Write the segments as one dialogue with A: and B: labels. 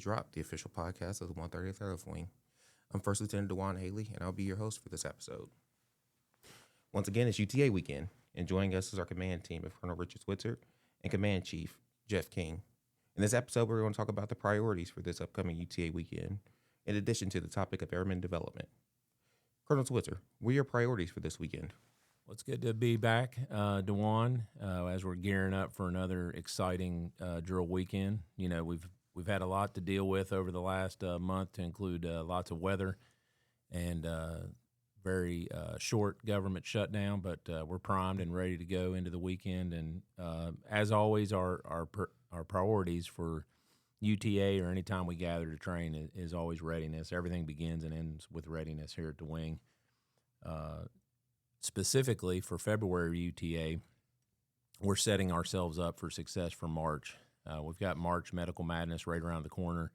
A: Drop, the official podcast of the 130th Airlift Wing. I'm First Lieutenant DeJuan Haley, and I'll be your host for this episode. Once again, it's UTA weekend, and joining us is our command team of Colonel Richard Switzer and Command Chief Jeff King. In this episode, we're going to talk about the priorities for this upcoming UTA weekend, in addition to the topic of Airmen Development. Colonel Switzer, what are your priorities for this weekend?
B: Well, it's good to be back, DeJuan, as we're gearing up for another exciting drill weekend. You know, we've had a lot to deal with over the last month, to include lots of weather and very short government shutdown, but we're primed and ready to go into the weekend. And as always, our priorities for UTA or any time we gather to train is always readiness. Everything begins and ends with readiness here at the wing. Specifically for February UTA, we're setting ourselves up for success for March. We've got March Medical Madness right around the corner.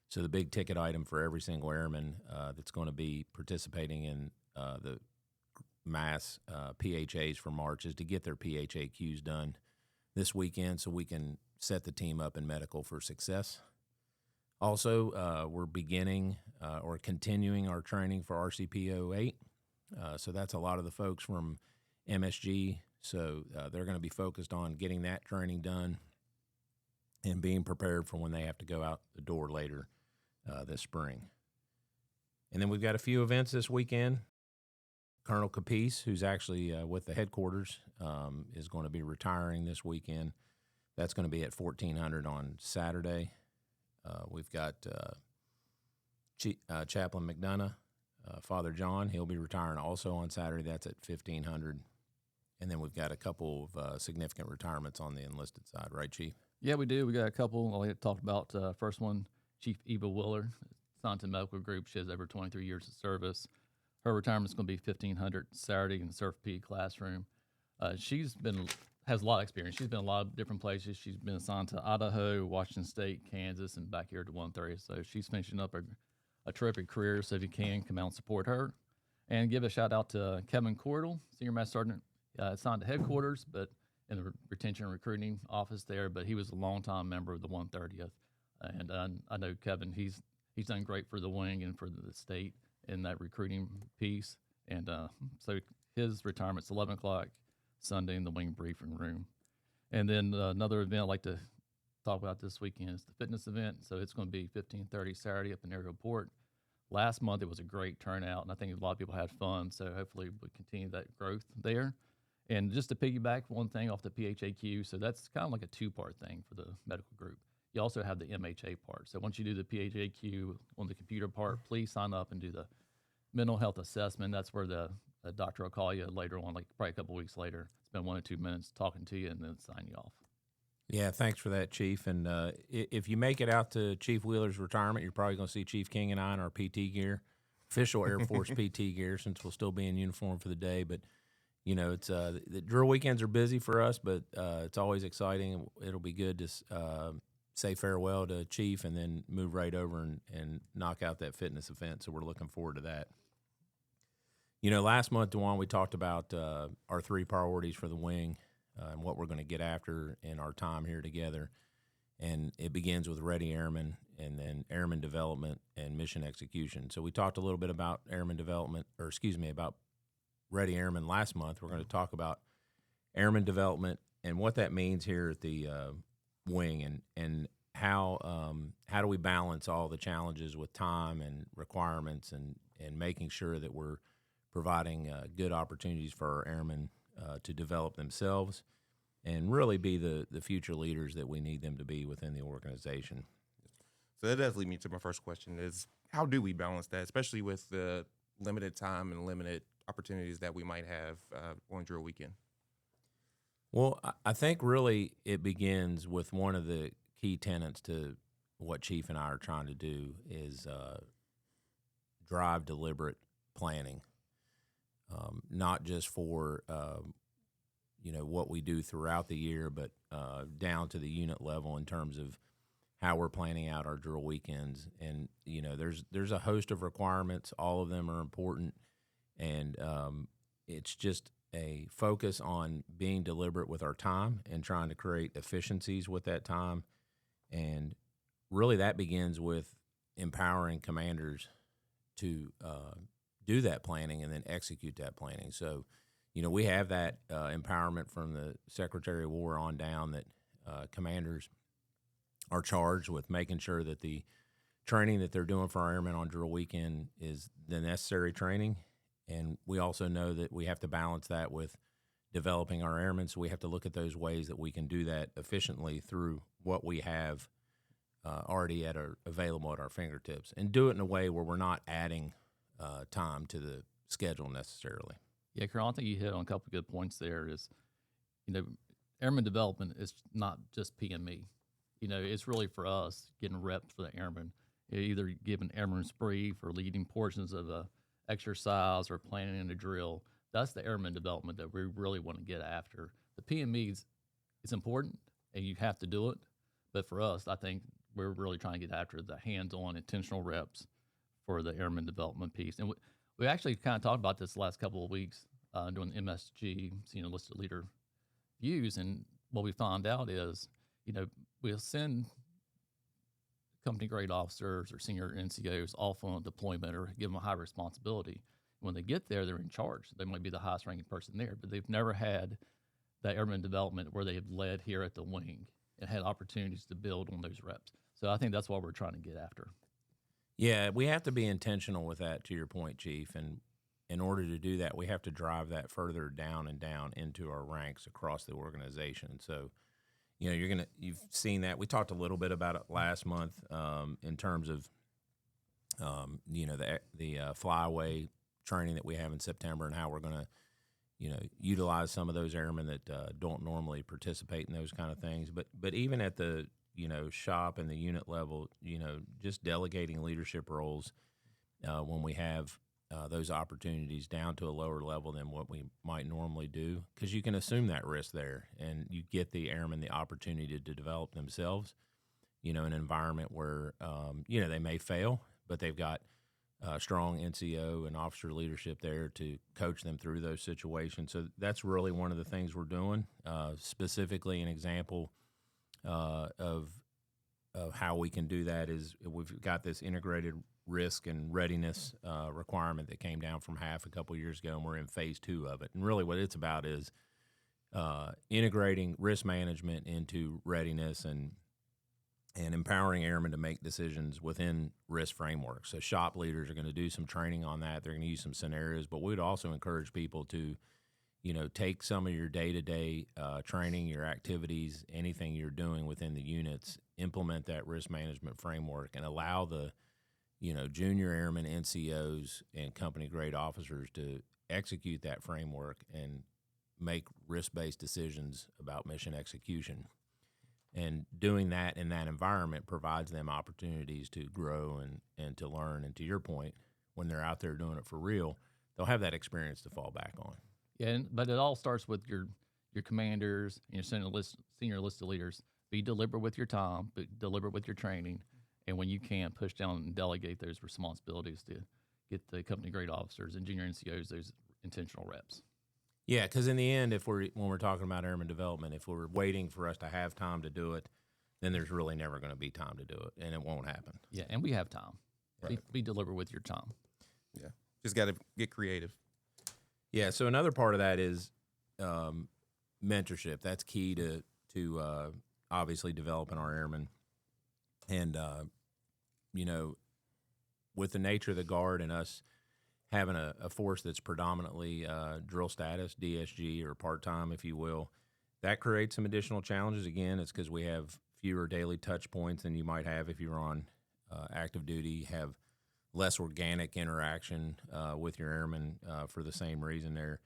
B: So the big ticket item for every single airman that's going to be participating in the mass PHAs for March is to get their PHAQs done this weekend so we can set the team up in medical for success. Also, we're beginning or continuing our training for RCP 08. So that's a lot of the folks from MSG. So they're going to be focused on getting that training done and being prepared for when they have to go out the door later this spring. And then we've got a few events this weekend. Colonel Capice, who's actually with the headquarters, is going to be retiring this weekend. That's going to be at 1400 on Saturday. We've got Chaplain McDonough. Father John, he'll be retiring also on Saturday. That's at 1500. And then we've got a couple of significant retirements on the enlisted side, right, Chief?
C: Yeah, we do. We got a couple. I talked about first one, Chief Eva Willer, Sonton Medical Group. She has over 23 years of service. Her retirement is going to be 1500 Saturday in the Surf P classroom. Has a lot of experience. She's been in a lot of different places. She's been assigned to Idaho, Washington State, Kansas, and back here to 130. So she's finishing up a terrific career, so if you can, come out and support her. And give a shout-out to Kevin Cordell, Senior Master Sergeant, assigned to headquarters, but in the retention and recruiting office there, but he was a longtime member of the 130th. And I know Kevin, he's done great for the wing and for the state in that recruiting piece. And so his retirement's 11 o'clock Sunday in the wing briefing room. And then another event I'd like to talk about this weekend is the fitness event. So it's going to be 15:30 Saturday up in Airport. Last month it was a great turnout, and I think a lot of people had fun. So hopefully we continue that growth there. And just to piggyback one thing off the PHAQ, so that's kind of like a two-part thing for the medical group. You also have the MHA part. So once you do the PHAQ on the computer part, please sign up and do the mental health assessment. That's where the doctor will call you later on, like probably a couple weeks later. Spend 1 or 2 minutes talking to you and then sign you off.
B: Yeah, thanks for that, Chief. And if you make it out to Chief Wheeler's retirement, you're probably going to see Chief King and I in our PT gear, official Air Force PT gear, since we'll still be in uniform for the day. But, you know, it's the drill weekends are busy for us, but it's always exciting. It'll be good to say farewell to Chief and then move right over and knock out that fitness event. So we're looking forward to that. You know, last month, DeJuan, we talked about our 3 priorities for the wing. And what we're going to get after in our time here together. And it begins with Ready Airmen and then Airmen Development and Mission Execution. So we talked a little bit about about Ready Airmen last month. We're going to talk about Airmen Development and what that means here at the wing and how do we balance all the challenges with time and requirements and making sure that we're providing good opportunities for our airmen to develop themselves and really be the future leaders that we need them to be within the organization.
A: So that does lead me to my first question is, how do we balance that, especially with the limited time and limited opportunities that we might have on drill weekend?
B: Well, I think really it begins with one of the key tenets to what Chief and I are trying to do is drive deliberate planning. Not just for, what we do throughout the year, but down to the unit level in terms of how we're planning out our drill weekends. And, you know, there's a host of requirements. All of them are important. And it's just a focus on being deliberate with our time and trying to create efficiencies with that time and really that begins with empowering commanders to do that planning and then execute that planning. So, we have that empowerment from the Secretary of War on down that commanders are charged with making sure that the training that they're doing for our airmen on drill weekend is the necessary training. And we also know that we have to balance that with developing our airmen. So we have to look at those ways that we can do that efficiently through what we have already available at our fingertips, and do it in a way where we're not adding time to the schedule necessarily.
C: Yeah, Carl, I think you hit on a couple of good points there. Is, Airmen Development is not just PME. It's really for us getting reps for the airmen, either giving airmen's brief or leading portions of a exercise or planning in a drill. That's the airmen development that we really want to get after. The PMEs, it's important and you have to do it. But for us, I think we're really trying to get after the hands-on intentional reps for the airmen development piece. And we actually kind of talked about this the last couple of weeks doing the MSG, Senior Enlisted Leader Views. And what we found out is, we'll send company grade officers or senior NCOs off on a deployment or give them a high responsibility. When they get there, they're in charge. They might be the highest ranking person there, but they've never had that airman development where they have led here at the wing and had opportunities to build on those reps. So I think that's what we're trying to get after.
B: Yeah, we have to be intentional with that, to your point, Chief. And in order to do that, we have to drive that further down and down into our ranks across the organization. So, you've seen that. We talked a little bit about it last month in terms of, the flyaway training that we have in September and how we're going to, utilize some of those airmen that don't normally participate in those kind of things. But even at the, shop and the unit level, just delegating leadership roles when we have those opportunities down to a lower level than what we might normally do, because you can assume that risk there and you get the airmen the opportunity to develop themselves, in an environment where, they may fail, but they've got strong NCO and officer leadership there to coach them through those situations. So that's really one of the things we're doing. Specifically, an example of how we can do that is we've got this integrated risk and readiness requirement that came down from HAF a couple years ago, and we're in phase 2 of it. And really what it's about is integrating risk management into readiness and empowering airmen to make decisions within risk frameworks. So shop leaders are going to do some training on that. They're going to use some scenarios, but we would also encourage people to, take some of your day-to-day training, your activities, anything you're doing within the units, implement that risk management framework and allow the, junior airmen, NCOs, and company-grade officers to execute that framework and make risk-based decisions about mission execution. And doing that in that environment provides them opportunities to grow and to learn. And to your point, when they're out there doing it for real, they'll have that experience to fall back on.
C: Yeah, but it all starts with your commanders and your senior enlisted leaders. Be deliberate with your time, be deliberate with your training, and when you can, push down and delegate those responsibilities to get the company grade officers and junior NCOs those intentional reps.
B: Yeah, because in the end, when we're talking about airman development, if we're waiting for us to have time to do it, then there's really never going to be time to do it, and it won't happen.
C: Yeah, and we have time.
A: Right.
C: Be deliberate with your time.
A: Yeah, just got to get creative.
B: Yeah, so another part of that is mentorship. That's key to obviously developing our airmen. And, with the nature of the Guard and us having a force that's predominantly drill status, DSG, or part-time, if you will, that creates some additional challenges. Again, it's because we have fewer daily touch points than you might have if you're on active duty, have less organic interaction with your airmen for the same reason there.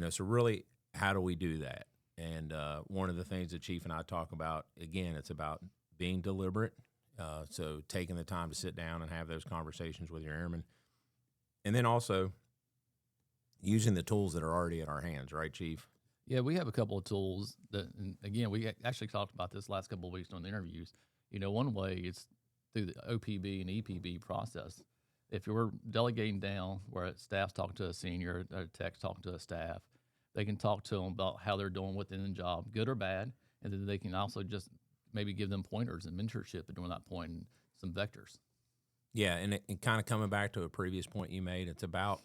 B: So really, how do we do that? And one of the things that Chief and I talk about, again, it's about being deliberate. So taking the time to sit down and have those conversations with your airmen. And then also using the tools that are already at our hands, right, Chief?
C: Yeah, we have a couple of tools that, and again, we actually talked about this last couple of weeks during the interviews. One way is through the OPB and EPB process. If you're delegating down where staff's talking to a senior, a tech's talking to a staff, they can talk to them about how they're doing within the job, good or bad, and then they can also just maybe give them pointers and mentorship during that point and some vectors.
B: Yeah, and it kind of coming back to a previous point you made, it's about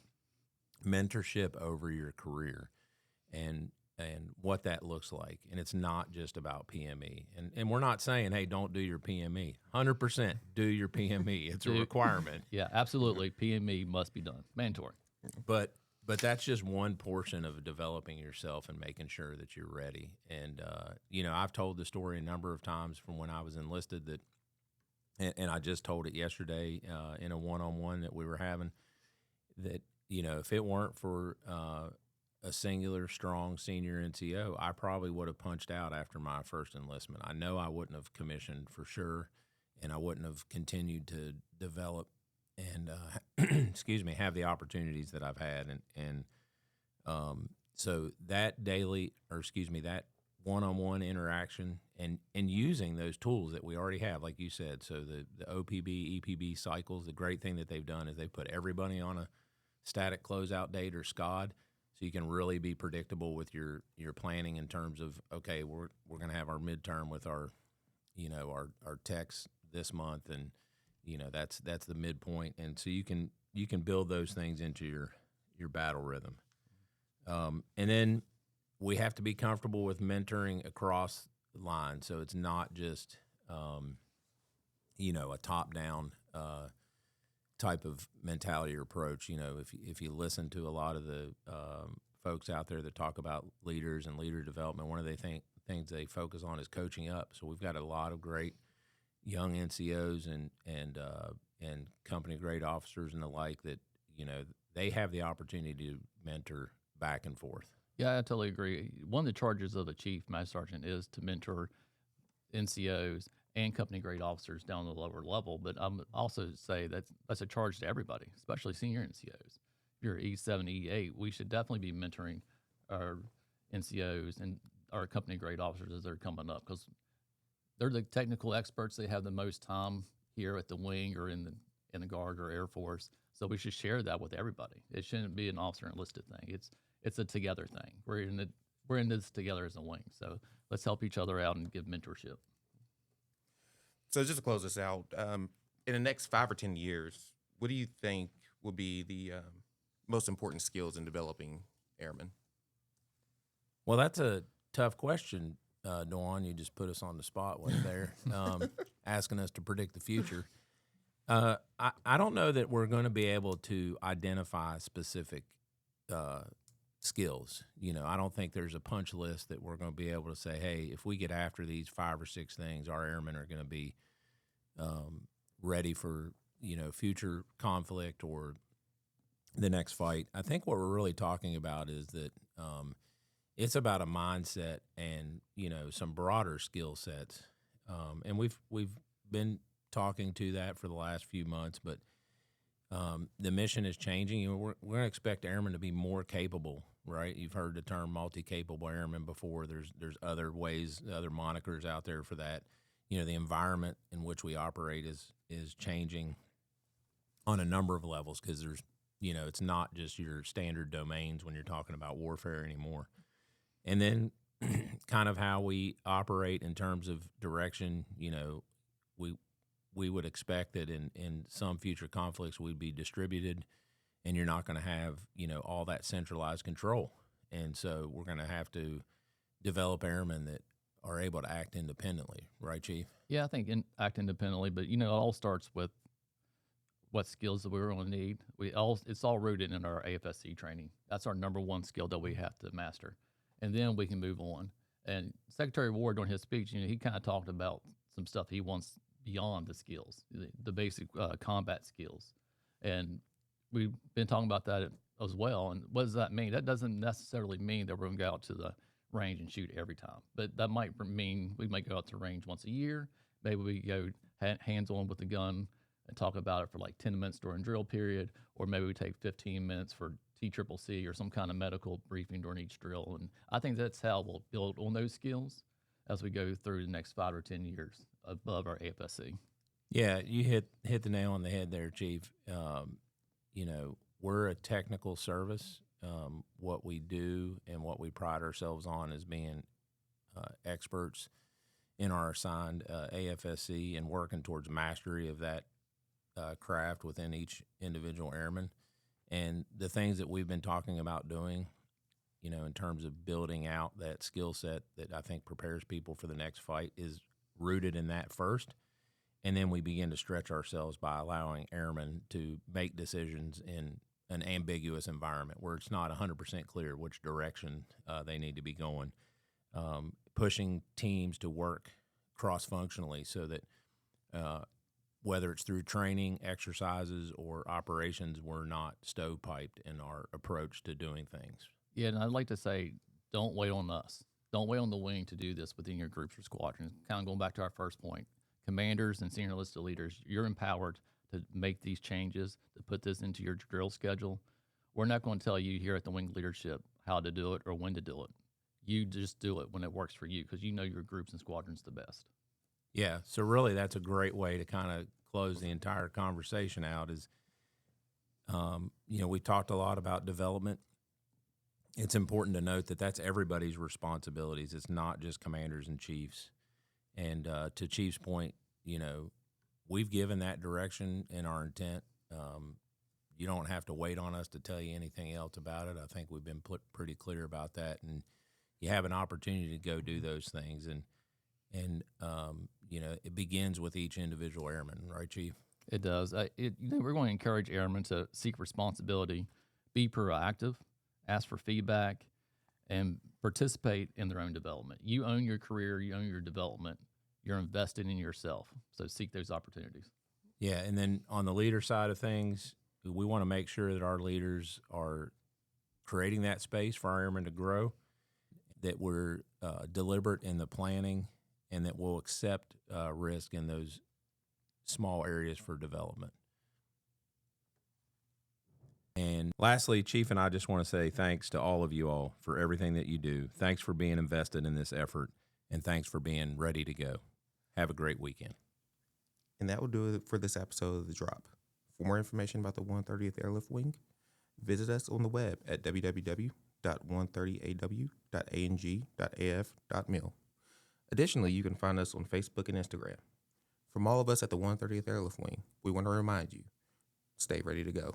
B: mentorship over your career and what that looks like. And it's not just about PME. And we're not saying, hey, don't do your PME. 100% do your PME. It's a requirement.
C: Yeah, absolutely. PME must be done. Mandatory.
B: But that's just one portion of developing yourself and making sure that you're ready. And, I've told the story a number of times from when I was enlisted and I just told it yesterday in a one-on-one that we were having, that, if it weren't for a singular, strong senior NCO, I probably would have punched out after my first enlistment. I know I wouldn't have commissioned for sure, and I wouldn't have continued to develop and, have the opportunities that I've had. So that that one-on-one interaction and using those tools that we already have, like you said. So the OPB, EPB cycles, the great thing that they've done is they put everybody on a static closeout date or SCOD, so you can really be predictable with your planning in terms of, okay, we're going to have our midterm with our techs this month, and that's the midpoint, and so you can build those things into your battle rhythm. And then we have to be comfortable with mentoring across the line, so it's not just a top down type of mentality or approach. If you listen to a lot of the folks out there that talk about leaders and leader development, one of the things they focus on is coaching up. So we've got a lot of great young NCOs and company grade officers and the like that they have the opportunity to mentor back and forth.
C: Yeah, I totally agree. One of the charges of a chief master sergeant is to mentor NCOs and company grade officers down the lower level. But I'm also say that's a charge to everybody, especially senior NCOs. If you're E7, E8, we should definitely be mentoring our NCOs and our company grade officers as they're coming up, because they're the technical experts. They have the most time here at the wing or in the Guard or Air Force. So we should share that with everybody. It shouldn't be an officer enlisted thing. It's a together thing. We're in this together as a wing. So let's help each other out and give mentorship.
A: So just to close this out, in the next 5 or 10 years, what do you think will be the most important skills in developing airmen?
B: Well, that's a tough question, Dawn. You just put us on the spot right there, asking us to predict the future. I don't know that we're going to be able to identify specific skills. I don't think there's a punch list that we're going to be able to say, hey, if we get after these 5 or 6 things, our airmen are going to be ready for future conflict or the next fight. I think what we're really talking about is that it's about a mindset and some broader skill sets, and we've been talking to that for the last few months, but the mission is changing. We're going to expect airmen to be more capable, right? You've heard the term multi-capable airmen before. There's other ways, other monikers out there for that. The environment in which we operate is changing on a number of levels, because there's, it's not just your standard domains when you're talking about warfare anymore. And then kind of how we operate in terms of direction, we would expect that in some future conflicts we'd be distributed, and you're not going to have, all that centralized control. And so we're going to have to develop airmen that are able to act independently. Right, Chief?
C: Yeah, I think act independently, but it all starts with what skills that we're going to need. It's all rooted in our AFSC training. That's our number one skill that we have to master, and then we can move on. And Secretary Ward, during his speech, he kind of talked about some stuff he wants beyond the skills, the basic combat skills. And we've been talking about that as well. And what does that mean? That doesn't necessarily mean that we're going to go out to the range and shoot every time, but that might mean we might go out to range once a year. Maybe we go hands-on with the gun and talk about it for like 10 minutes during drill period, or maybe we take 15 minutes for TCCC or some kind of medical briefing during each drill. And I think that's how we'll build on those skills as we go through the next 5 or 10 years above our AFSC.
B: Yeah, you hit the nail on the head there, Chief. We're a technical service. What we do and what we pride ourselves on is being experts in our assigned AFSC and working towards mastery of that craft within each individual airman. And the things that we've been talking about doing, you know, in terms of building out that skill set that I think prepares people for the next fight is rooted in that first. And then we begin to stretch ourselves by allowing airmen to make decisions in an ambiguous environment where it's not 100% clear which direction they need to be going. Pushing teams to work cross-functionally so that whether it's through training, exercises, or operations, we're not stovepiped in our approach to doing things.
C: Yeah, and I'd like to say, don't wait on us. Don't wait on the wing to do this within your groups or squadrons. Kind of going back to our first point, commanders and senior enlisted leaders, you're empowered to make these changes, to put this into your drill schedule. We're not going to tell you here at the wing leadership how to do it or when to do it. You just do it when it works for you because you know your groups and squadrons the best.
B: Yeah, so really that's a great way to kind of close the entire conversation out is, you know, we talked a lot about development. It's important to note that that's everybody's responsibilities. It's not just commanders and chiefs. And to Chief's point, you know, we've given that direction in our intent. You don't have to wait on us to tell you anything else about it. I think we've been pretty clear about that. And you have an opportunity to go do those things. And you know, it begins with each individual airman, right, Chief?
C: It does. You know, we're going to encourage airmen to seek responsibility, be proactive, ask for feedback, and participate in their own development. You own your career. You own your development. You're invested in yourself. So seek those opportunities.
B: Yeah, and then on the leader side of things, we want to make sure that our leaders are creating that space for our airmen to grow, that we're deliberate in the planning, and that we'll accept risk in those small areas for development. And lastly, Chief and I just want to say thanks to all of you all for everything that you do. Thanks for being invested in this effort, and thanks for being ready to go. Have a great weekend.
A: And that will do it for this episode of The Drop. For more information about the 130th Airlift Wing, visit us on the web at www.130aw.ang.af.mil. Additionally, you can find us on Facebook and Instagram. From all of us at the 130th Airlift Wing, we want to remind you, stay ready to go.